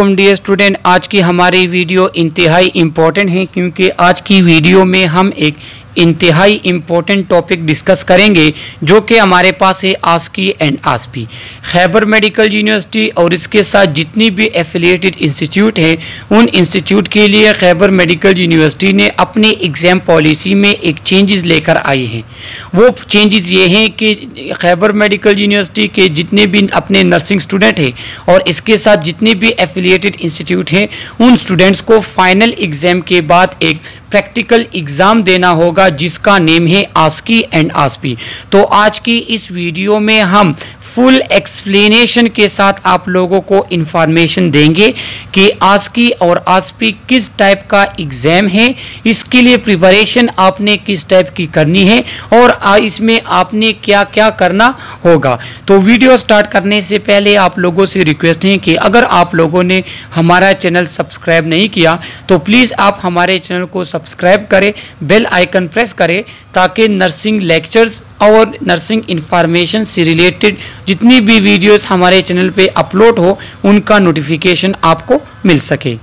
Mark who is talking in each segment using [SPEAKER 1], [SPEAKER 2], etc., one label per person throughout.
[SPEAKER 1] वालेकुम dear student. आज की हमारी वीडियो इंतहाई इम्पोर्टेंट है क्योंकि आज की वीडियो में हम एक इंतहाई इम्पोर्टेंट टॉपिक डिस्कस करेंगे जो कि हमारे पास है आस्की एंड आस्पी। खैबर मेडिकल यूनिवर्सिटी और इसके साथ जितनी भी एफिलिएटेड इंस्टीट्यूट हैं उन इंस्टीट्यूट के लिए खैबर मेडिकल यूनिवर्सिटी ने अपने एग्ज़ाम पॉलिसी में एक चेंजेस लेकर आई हैं। वो चेंजेस ये हैं कि खैबर मेडिकल यूनिवर्सिटी के जितने भी अपने नर्सिंग स्टूडेंट हैं और इसके साथ जितने भी एफिलिएटेड इंस्टीट्यूट हैं उन स्टूडेंट्स को फाइनल एग्ज़ाम के बाद एक प्रैक्टिकल एग्ज़ाम देना होगा जिसका नेम है आस्की एंड आस्पी। तो आज की इस वीडियो में हम फुल एक्सप्लेनेशन के साथ आप लोगों को इंफॉर्मेशन देंगे कि आस्की और आस्पी किस टाइप का एग्ज़ाम है, इसके लिए प्रिपरेशन आपने किस टाइप की करनी है और इसमें आपने क्या क्या करना होगा। तो वीडियो स्टार्ट करने से पहले आप लोगों से रिक्वेस्ट है कि अगर आप लोगों ने हमारा चैनल सब्सक्राइब नहीं किया तो प्लीज़ आप हमारे चैनल को सब्सक्राइब करें, बेल आइकन प्रेस करें ताकि नर्सिंग लेक्चर्स और नर्सिंग इंफॉर्मेशन से रिलेटेड जितनी भी वीडियोस हमारे चैनल पे अपलोड हो उनका नोटिफिकेशन आपको मिल सके।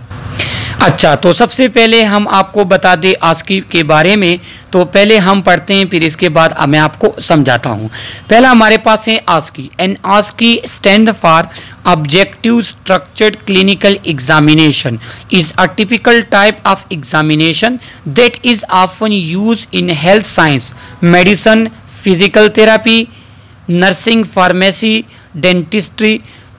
[SPEAKER 1] अच्छा, तो सबसे पहले हम आपको बता दें आस्की के बारे में। तो पहले हम पढ़ते हैं फिर इसके बाद मैं आपको समझाता हूँ। पहला हमारे पास है ASCII and OSCE stand for Objective Structured Clinical Examination is a typical type of examination that is often used in health science, medicine, physical therapy, nursing, pharmacy, dentistry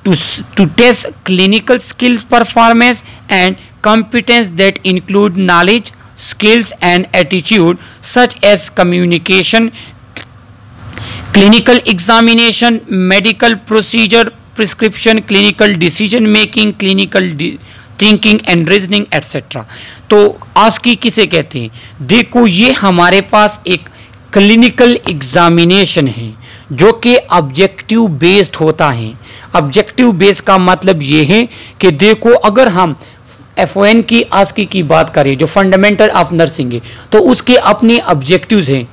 [SPEAKER 1] to test clinical skills, performance and competence that include knowledge, skills and attitude such as communication, clinical examination, medical procedure, prescription, clinical decision making, clinical thinking and reasoning etcetera. तो ASCII किसे कहते हैं? देखो, ये हमारे पास एक clinical examination है जो कि ऑब्जेक्टिव बेस्ड होता है। ऑब्जेक्टिव बेस्ड का मतलब ये है कि देखो, अगर हम FON की आस्की की बात करें जो फंडामेंटल ऑफ नर्सिंग है तो उसके अपने ऑब्जेक्टिव्स हैं,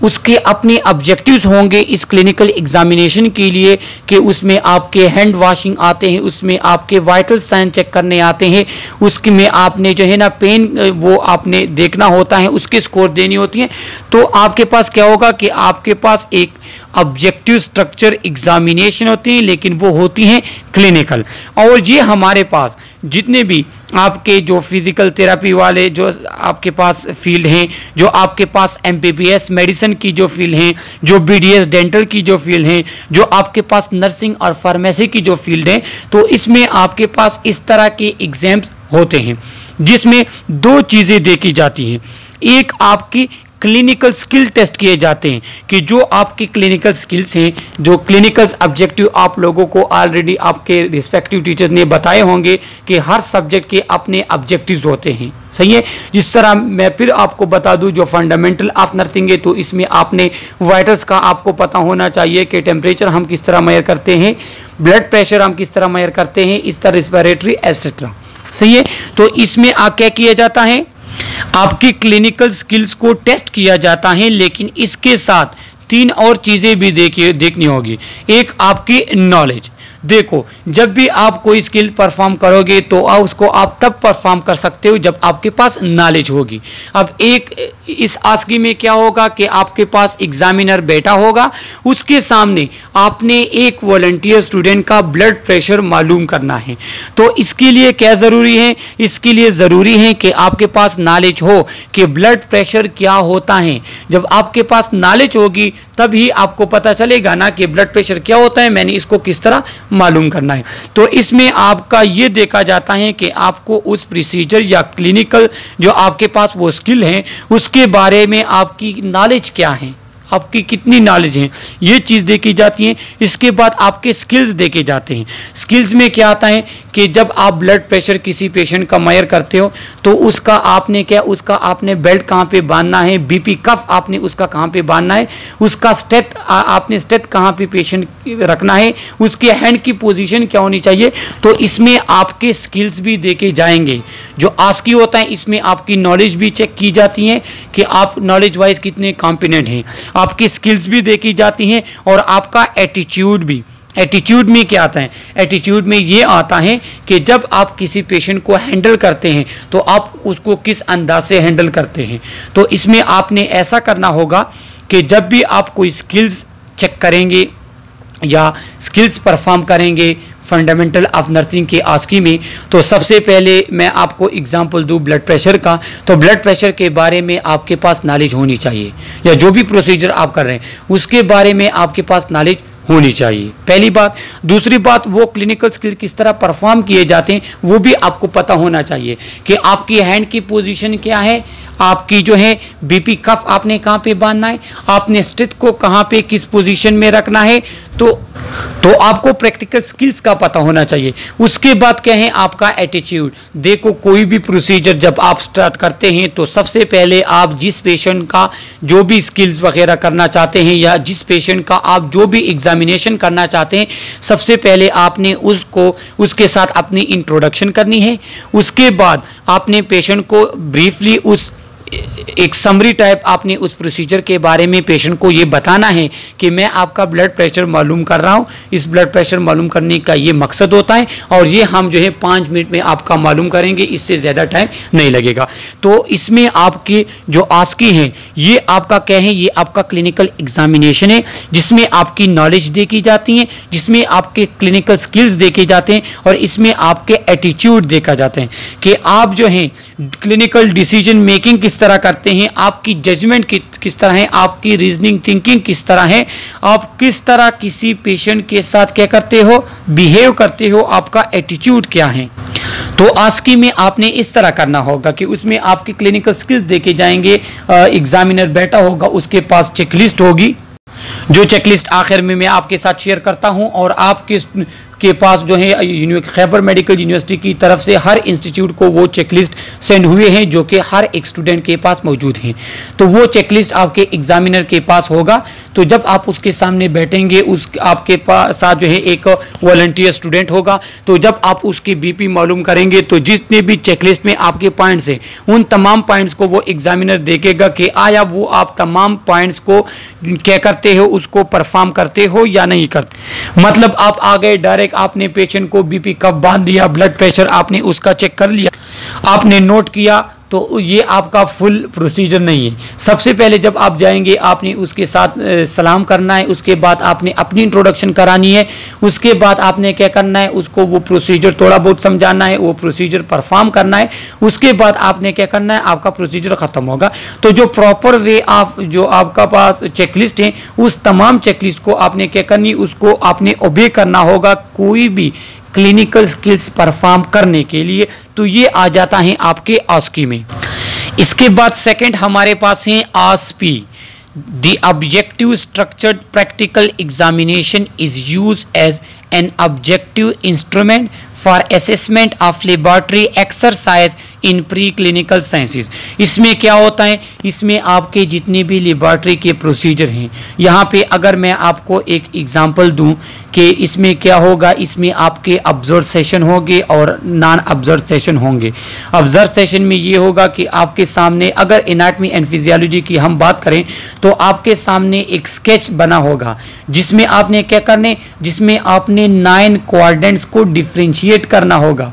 [SPEAKER 1] उसके अपने ऑब्जेक्टिव्स होंगे इस क्लिनिकल एग्जामिनेशन के लिए कि उसमें आपके हैंड वॉशिंग आते हैं, उसमें आपके वाइटल साइन चेक करने आते हैं, उसके में आपने जो है ना पेन वो आपने देखना होता है, उसके स्कोर देनी होती हैं। तो आपके पास क्या होगा कि आपके पास एक ऑब्जेक्टिव स्ट्रक्चर एग्जामिनेशन होती है लेकिन वो होती हैं क्लिनिकल। और ये हमारे पास जितने भी आपके जो फिजिकल थेरेपी वाले जो आपके पास फील्ड हैं, जो आपके पास MBBS मेडिसिन की जो फील्ड हैं, जो BDS डेंटल की जो फील्ड हैं, जो आपके पास नर्सिंग और फार्मेसी की जो फील्ड हैं, तो इसमें आपके पास इस तरह के एग्जाम्स होते हैं जिसमें दो चीज़ें देखी जाती हैं। एक आपकी क्लिनिकल स्किल टेस्ट किए जाते हैं कि जो आपकी क्लिनिकल स्किल्स हैं, जो क्लिनिकल ऑब्जेक्टिव आप लोगों को ऑलरेडी आपके रिस्पेक्टिव टीचर्स ने बताए होंगे कि हर सब्जेक्ट के अपने ऑब्जेक्टिव्स होते हैं, सही है। जिस तरह मैं फिर आपको बता दूं जो फंडामेंटल ऑफ नर्सिंग है तो इसमें आपने वाइटल्स का आपको पता होना चाहिए कि टेम्परेचर हम किस तरह मेजर करते हैं, ब्लड प्रेशर हम किस तरह मेजर करते हैं, इस तरह रिस्पिरेटरी एटसेट्रा, सही है। तो इसमें क्या किया जाता है, आपकी क्लिनिकल स्किल्स को टेस्ट किया जाता है, लेकिन इसके साथ तीन और चीज़ें भी देखनी होगी। एक आपकी नॉलेज। देखो, जब भी आप कोई स्किल परफॉर्म करोगे तो उसको आप तब परफॉर्म कर सकते हो जब आपके पास नॉलेज होगी। अब एक इस आस्की में क्या होगा कि आपके पास एग्जामिनर बैठा होगा, उसके सामने आपने एक वॉलंटियर स्टूडेंट का ब्लड प्रेशर मालूम करना है। तो इसके लिए क्या ज़रूरी है? इसके लिए ज़रूरी है कि आपके पास नॉलेज हो कि ब्लड प्रेशर क्या होता है। जब आपके पास नॉलेज होगी तभी आपको पता चलेगा ना कि ब्लड प्रेशर क्या होता है, मैंने इसको किस तरह मालूम करना है। तो इसमें आपका ये देखा जाता है कि आपको उस प्रोसीजर या क्लिनिकल जो आपके पास वो स्किल है उसके बारे में आपकी नॉलेज क्या है, आपकी कितनी नॉलेज है, ये चीज़ देखी जाती है। इसके बाद आपके स्किल्स देखे जाते हैं। स्किल्स में क्या आता है कि जब आप ब्लड प्रेशर किसी पेशेंट का मेजर करते हो तो उसका आपने बेल्ट कहाँ पे बांधना है, BP कफ आपने उसका कहाँ पे बांधना है, उसका आपने स्टेथ कहाँ पे पेशेंट रखना है, उसके हैंड की पोजीशन क्या होनी चाहिए। तो इसमें आपके स्किल्स भी देखे जाएंगे। जो आस्की होता है इसमें आपकी नॉलेज भी चेक की जाती है कि आप नॉलेज वाइज कितने कॉम्पिटेंट हैं, आपकी स्किल्स भी देखी जाती हैं और आपका एटीट्यूड भी एटीट्यूड में क्या आता है? एटीट्यूड में ये आता है कि जब आप किसी पेशेंट को हैंडल करते हैं तो आप उसको किस अंदाज से हैंडल करते हैं। तो इसमें आपने ऐसा करना होगा कि जब भी आप कोई स्किल्स चेक करेंगे या स्किल्स परफॉर्म करेंगे फंडामेंटल ऑफ नर्सिंग के आस्की में, तो सबसे पहले मैं आपको एग्जांपल दूं ब्लड प्रेशर का। तो ब्लड प्रेशर के बारे में आपके पास नॉलेज होनी चाहिए, या जो भी प्रोसीजर आप कर रहे हैं उसके बारे में आपके पास नॉलेज होनी चाहिए, पहली बात। दूसरी बात, वो क्लिनिकल स्किल किस तरह परफॉर्म किए जाते हैं वो भी आपको पता होना चाहिए कि आपकी हैंड की पोजीशन क्या है, आपकी जो है बीपी कफ आपने कहाँ पे बांधना है, आपने स्टिथ को कहाँ पे किस पोजीशन में रखना है। तो आपको प्रैक्टिकल स्किल्स का पता होना चाहिए। उसके बाद क्या है आपका एटीट्यूड। देखो, कोई भी प्रोसीजर जब आप स्टार्ट करते हैं तो सबसे पहले आप जिस पेशेंट का जो भी स्किल्स वगैरह करना चाहते हैं या जिस पेशेंट का आप जो भी एग्जामिनेशन करना चाहते हैं, सबसे पहले आपने उसके साथ अपनी इंट्रोडक्शन करनी है। उसके बाद आपने पेशेंट को ब्रीफली एक समरी टाइप आपने उस प्रोसीजर के बारे में पेशेंट को ये बताना है कि मैं आपका ब्लड प्रेशर मालूम कर रहा हूँ, इस ब्लड प्रेशर मालूम करने का ये मकसद होता है और ये हम जो है 5 मिनट में आपका मालूम करेंगे, इससे ज़्यादा टाइम नहीं लगेगा। तो इसमें आपकी जो आस्की हैं ये आपका क्या है, ये आपका क्लिनिकल एग्जामिनेशन है जिसमें आपकी नॉलेज देखी जाती है, जिसमें आपके क्लिनिकल स्किल्स देखे जाते हैं और इसमें आपके एटीट्यूड देखा जाते हैं कि आप जो हैं क्लिनिकल डिसीजन मेकिंग किस तरह करते हैं, आपकी जजमेंट किस तरह है, आपकी रीजनिंग थिंकिंग किस तरह है, आप किस तरह किसी पेशेंट के साथ क्या करते हो, बिहेव करते हो, आपका एटीट्यूड क्या है। तो आस्की में आपने इस तरह करना होगा कि उसमें आपके क्लिनिकल स्किल्स देखे जाएंगे। एग्जामिनर बैठा होगा, उसके पास चेकलिस्ट होगी, जो चेकलिस्ट आखिर में मैं आपके साथ शेयर करता हूं और आपके के पास जो है खैबर मेडिकल यूनिवर्सिटी की तरफ से हर इंस्टीट्यूट को वो चेकलिस्ट सेंड हुए हैं जो कि हर एक स्टूडेंट के पास मौजूद हैं। तो वो चेकलिस्ट आपके एग्जामिनर के पास होगा। तो जब आप उसके सामने बैठेंगे, आपके पास साथ जो है एक वॉलंटियर स्टूडेंट होगा। तो जब आप उसकी बीपी मालूम करेंगे तो जितने भी चेकलिस्ट में आपके पॉइंट्स हैं उन तमाम पॉइंट्स को वो एग्जामिनर देखेगा कि आया वो आप तमाम पॉइंट्स को क्या करते हो, उसको परफॉर्म करते हो या नहीं करते। मतलब आप आ गए डायरेक्ट, आपने पेशेंट को बीपी कफ बांध दिया, ब्लड प्रेशर आपने उसका चेक कर लिया, आपने नोट किया, तो ये आपका फुल प्रोसीजर नहीं है। सबसे पहले जब आप जाएंगे आपने उसके साथ सलाम करना है, उसके बाद आपने अपनी इंट्रोडक्शन करानी है, उसके बाद आपने क्या करना है, उसको वो प्रोसीजर थोड़ा बहुत समझाना है, वो प्रोसीजर परफॉर्म करना है, उसके बाद आपने क्या करना है, आपका प्रोसीजर ख़त्म होगा। तो जो प्रॉपर वे ऑफ जो आपका पास चेकलिस्ट है उस तमाम चेकलिस्ट को आपने क्या करनी, उसको आपने ओबे करना होगा कोई भी क्लिनिकल स्किल्स परफॉर्म करने के लिए। तो ये आ जाता है आपके आस्की में। इसके बाद सेकंड हमारे पास है आस्पी। The objective structured practical examination is used as an objective instrument for assessment of laboratory exercise in pre clinical sciences. इसमें क्या होता है, इसमें आपके जितने भी लेबॉर्ट्री के प्रोसीजर हैं, यहाँ पे अगर मैं आपको एक एग्जांपल दूं कि इसमें क्या होगा, इसमें आपके ऑब्जर्व सेशन होंगे और नॉन ऑब्जर्व सेशन होंगे। ऑब्जर्व सेशन में ये होगा कि आपके सामने अगर एनाटॉमी एंड फिजियोलॉजी की हम बात करें तो आपके सामने एक स्केच बना होगा जिसमें आपने क्या करने, जिसमें आपने 9 क्वाड्रेंट्स को डिफ्रेंशिएट करना होगा,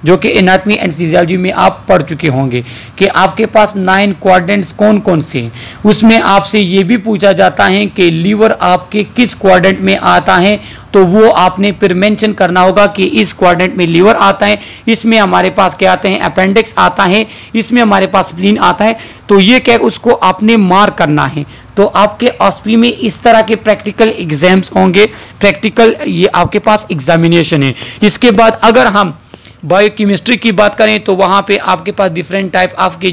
[SPEAKER 1] जो कि एनाटॉमी एंड फिजियोलॉजी में आप पढ़ चुके होंगे कि आपके पास 9 क्वाड्रेंट्स कौन कौन से हैं। उसमें आपसे ये भी पूछा जाता है कि लीवर आपके किस क्वाड्रेंट में आता है, तो वो आपने फिर मेंशन करना होगा कि इस क्वाड्रेंट में लीवर आता है, इसमें हमारे पास क्या आते हैं, अपेंडिक्स आता है, इसमें हमारे पास स्प्लीन आता है। तो ये क्या, उसको आपने मार्क करना है। तो आपके ऑस्पी में इस तरह के प्रैक्टिकल एग्जाम्स होंगे, प्रैक्टिकल ये आपके पास एग्जामिनेशन है। इसके बाद अगर हम बायोकेमिस्ट्री की बात करें तो वहाँ पे आपके पास डिफरेंट टाइप आपके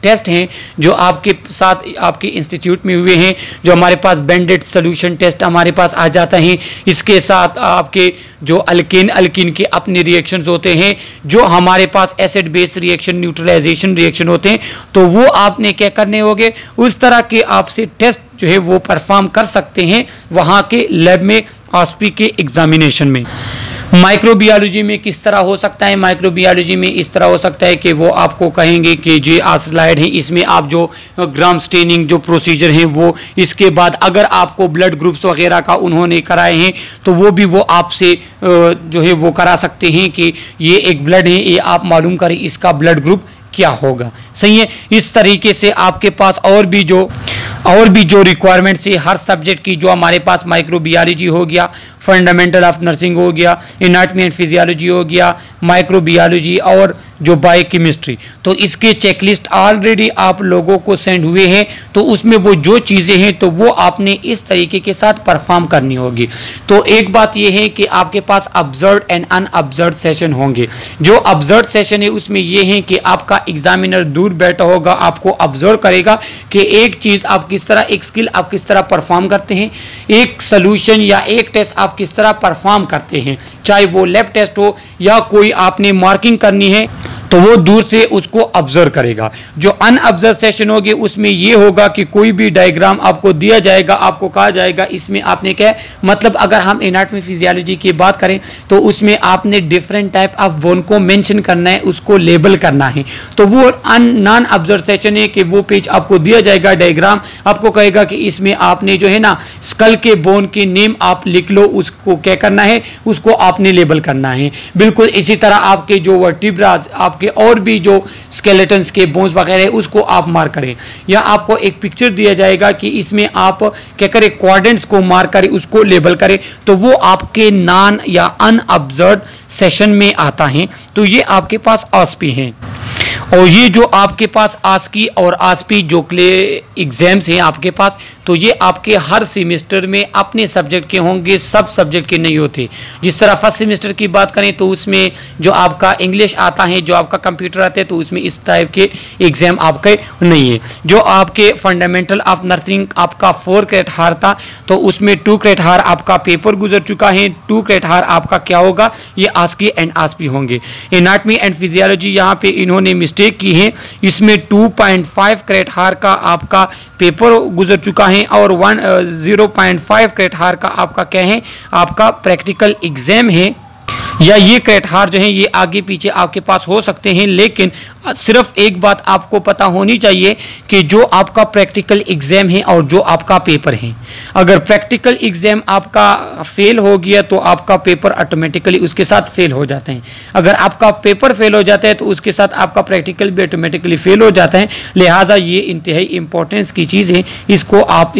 [SPEAKER 1] टेस्ट हैं जो आपके साथ आपके इंस्टीट्यूट में हुए हैं, जो हमारे पास बेंडेड सोल्यूशन टेस्ट हमारे पास आ जाता है। इसके साथ आपके जो अल्कीन के अपने रिएक्शंस होते हैं, जो हमारे पास acid base reaction, neutralisation reaction होते हैं, तो वो आपने क्या करने होंगे, उस तरह के आपसे टेस्ट जो है वो परफॉर्म कर सकते हैं वहाँ के लैब में ऑस्पी के एग्जामिनेशन में। माइक्रोबायोलॉजी में किस तरह हो सकता है? माइक्रोबायोलॉजी में इस तरह हो सकता है कि वो आपको कहेंगे कि जो स्लाइड है इसमें आप जो ग्राम स्टेनिंग जो प्रोसीजर है वो, इसके बाद अगर आपको ब्लड ग्रुप्स वगैरह का उन्होंने कराए हैं तो वो भी वो आपसे जो है वो करा सकते हैं कि ये एक ब्लड है, ये आप मालूम करें इसका ब्लड ग्रुप क्या होगा। सही है। इस तरीके से आपके पास और भी जो रिक्वायरमेंट्स है हर सब्जेक्ट की, जो हमारे पास माइक्रोबायोलॉजी हो गया, फंडामेंटल ऑफ नर्सिंग हो गया, एनाटॉमी एंड फिजियोलॉजी हो गया, माइक्रोबायोलॉजी और जो बायोकेमिस्ट्री, तो इसके चेकलिस्ट ऑलरेडी आप लोगों को सेंड हुए हैं। तो उसमें वो जो चीज़ें हैं तो वो आपने इस तरीके के साथ परफॉर्म करनी होगी। तो एक बात ये है कि आपके पास ऑब्जर्व्ड एंड अनऑब्जर्व्ड सेशन होंगे। जो ऑब्जर्व्ड सेशन है उसमें ये है कि आपका एग्जामिनर दूर बैठा होगा, आपको ऑब्जर्व करेगा कि एक चीज़ आप किस तरह, एक स्किल आप किस तरह परफॉर्म करते हैं, एक सोल्यूशन या एक टेस्ट आप किस तरह परफॉर्म करते हैं, चाहे वो लैब टेस्ट हो या कोई आपने मार्किंग करनी है, तो वो दूर से उसको ऑब्जर्व करेगा। जो अनऑब्जर्व सेशन होगी उसमें ये होगा कि कोई भी डायग्राम आपको दिया जाएगा, आपको कहा जाएगा इसमें आपने क्या है, मतलब अगर हम एनाटॉमी फिजियोलॉजी की बात करें तो उसमें आपने डिफरेंट टाइप ऑफ बोन को मेंशन करना है, उसको लेबल करना है। तो वो नॉन ऑब्जर्व सेशन है कि वो पेज आपको दिया जाएगा, डायग्राम आपको कहेगा कि इसमें आपने जो है ना स्कल के बोन के नेम आप लिख लो, उसको क्या करना है, उसको आपने लेबल करना है। बिल्कुल इसी तरह आपके जो वर्टिब्रास, आपके और भी जो स्केलेटन्स के बोन्स वगैरह है उसको आप मार्क करें, या आपको एक पिक्चर दिया जाएगा कि इसमें आप क्या करें, क्वाड्रेंट्स को मार्क करें, उसको लेबल करें। तो वो आपके नॉन या अनऑब्जर्व्ड सेशन में आता है। तो ये आपके पास आस्पी हैं। और ये जो आपके पास आस्की और आस्पी जो एग्जाम्स हैं आपके पास, तो ये आपके हर सेमेस्टर में अपने सब्जेक्ट के होंगे, सब सब्जेक्ट के नहीं होते। जिस तरह फर्स्ट सेमेस्टर की बात करें तो उसमें जो आपका इंग्लिश आता है, जो आपका कंप्यूटर आता है, तो उसमें इस टाइप के एग्जाम आपके नहीं है। जो आपके फंडामेंटल ऑफ नर्सिंग आपका 4 क्रेडिट हार था, तो उसमें 2 क्रेडिट हार आपका पेपर गुजर चुका है, 2 क्रेडिट हार आपका क्या होगा, ये आस्की एंड आस्पी होंगे। एनाटॉमी एंड फिजियोलॉजी यहाँ पे इन्होंने मिस्टेक की है, इसमें 2.5 क्रेडिट हार का आपका पेपर गुजर चुका है और 0.5 क्रेडिट हार का आपका क्या है, आपका प्रैक्टिकल एग्जाम है। या ये क्रेडिट हार जो है ये आगे पीछे आपके पास हो सकते हैं, लेकिन सिर्फ एक बात आपको पता होनी चाहिए कि जो आपका प्रैक्टिकल एग्जाम है और जो आपका पेपर है, अगर प्रैक्टिकल एग्जाम आपका फेल हो गया तो आपका पेपर ऑटोमेटिकली उसके साथ फेल हो जाते हैं। अगर आपका पेपर फेल हो जाता है तो उसके साथ आपका प्रैक्टिकल भी ऑटोमेटिकली फेल हो जाता है। लिहाजा ये इंतहाई इंपॉर्टेंस की चीज़ है, इसको आप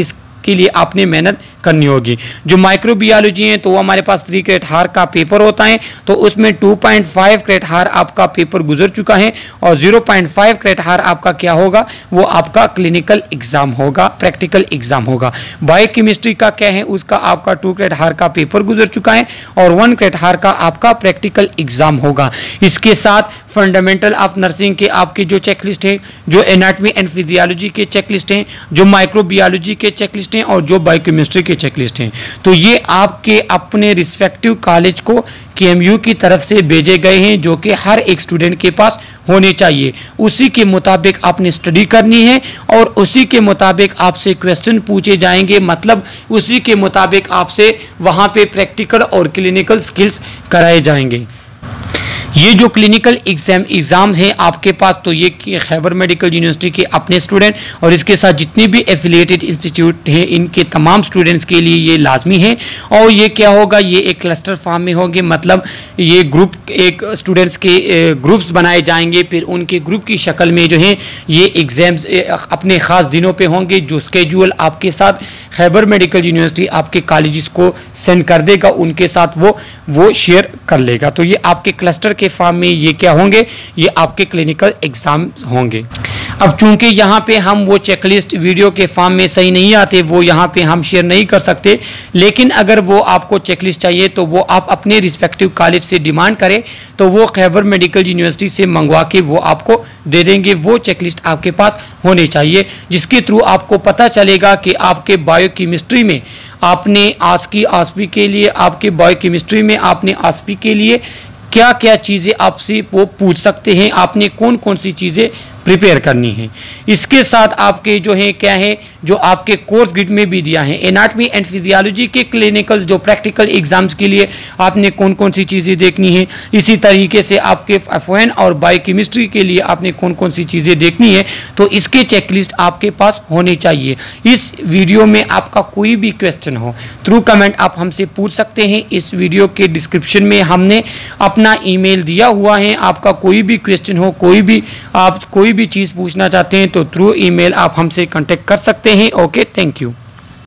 [SPEAKER 1] के लिए आपने मेहनत करनी होगी। जो माइक्रोबायोलॉजी है तो वो हमारे पास 3 क्रेडिट हार का पेपर होता है, तो उसमें 2.5 क्रेडिट हार आपका पेपर गुजर चुका है और 0.5 क्रेडिट हार आपका क्या होगा, वो आपका क्लिनिकल एग्जाम होगा, प्रैक्टिकल एग्जाम होगा। बायोकेमिस्ट्री का क्या है, उसका आपका 2 क्रेडिट हार का पेपर गुजर चुका है और 1 क्रेडिट हार का आपका प्रैक्टिकल एग्जाम होगा। इसके साथ फंडामेंटल ऑफ नर्सिंग के आपकी जो चेकलिस्ट है, जो एनाटॉमी एंड फिजियोलॉजी के चेकलिस्ट हैं, जो माइक्रोबायोलॉजी के चेकलिस्ट हैं और जो बायोकेमिस्ट्री के चेकलिस्ट हैं, तो ये आपके अपने रिस्पेक्टिव कॉलेज को KMU की तरफ से भेजे गए हैं, जो कि हर एक स्टूडेंट के पास होने चाहिए। उसी के मुताबिक आपने स्टडी करनी है और उसी के मुताबिक आपसे क्वेश्चन पूछे जाएंगे, मतलब उसी के मुताबिक आपसे वहाँ पे प्रैक्टिकल और क्लिनिकल स्किल्स कराए जाएंगे। ये जो क्लिनिकल एग्जाम्स हैं आपके पास, तो ये खैबर मेडिकल यूनिवर्सिटी के अपने स्टूडेंट और इसके साथ जितने भी एफिलिएटेड इंस्टीट्यूट हैं इनके तमाम स्टूडेंट्स के लिए ये लाजमी है। और ये क्या होगा, ये एक क्लस्टर फॉर्म में होंगे, मतलब ये ग्रुप, एक स्टूडेंट्स के ग्रुप्स बनाए जाएंगे, फिर उनके ग्रुप की शक्ल में जो है ये एग्ज़ाम्स अपने ख़ास दिनों पे होंगे, जो स्केड्यूल आपके साथ खैबर मेडिकल यूनिवर्सिटी आपके कॉलेजेस को सेंड कर देगा, उनके साथ वो शेयर कर लेगा। तो ये आपके क्लस्टर के फॉर्म में ये क्या होंगे, ये आपके क्लिनिकल एग्जाम होंगे। अब चूंकि यहाँ पे हम वो चेकलिस्ट वीडियो के फॉर्म में सही नहीं आते, वो यहाँ पे हम शेयर नहीं कर सकते, लेकिन अगर वो आपको चेकलिस्ट चाहिए तो वो आप अपने रिस्पेक्टिव कॉलेज से डिमांड करें, तो वो खैबर मेडिकल यूनिवर्सिटी से मंगवा के वो आपको दे देंगे। वो चेकलिस्ट आपके पास होने चाहिए, जिसके थ्रू आपको पता चलेगा कि आपके बायोकेमिस्ट्री में आपने आस्की आस्पी के लिए, आपके बायोकेमिस्ट्री में आपने आस्पी के लिए क्या क्या चीज़ें आपसे वो पूछ सकते हैं, आपने कौन कौन सी चीज़ें प्रिपेयर करनी है। इसके साथ आपके जो है क्या है, जो आपके कोर्स गिड में भी दिया है एनाटॉमी एंड फिजियोलॉजी के क्लिनिकल्स जो प्रैक्टिकल एग्जाम्स के लिए आपने कौन कौन सी चीज़ें देखनी है, इसी तरीके से आपके F1 और बायोकेमिस्ट्री के लिए आपने कौन कौन सी चीज़ें देखनी है, तो इसके चेकलिस्ट आपके पास होनी चाहिए। इस वीडियो में आपका कोई भी क्वेश्चन हो थ्रू कमेंट आप हमसे पूछ सकते हैं। इस वीडियो के डिस्क्रिप्शन में हमने अपना ईमेल दिया हुआ है। आपका कोई भी क्वेश्चन हो, आप कोई भी चीज़ पूछना चाहते हैं तो थ्रू ईमेल आप हमसे कांटेक्ट कर सकते हैं। Okay, thank you.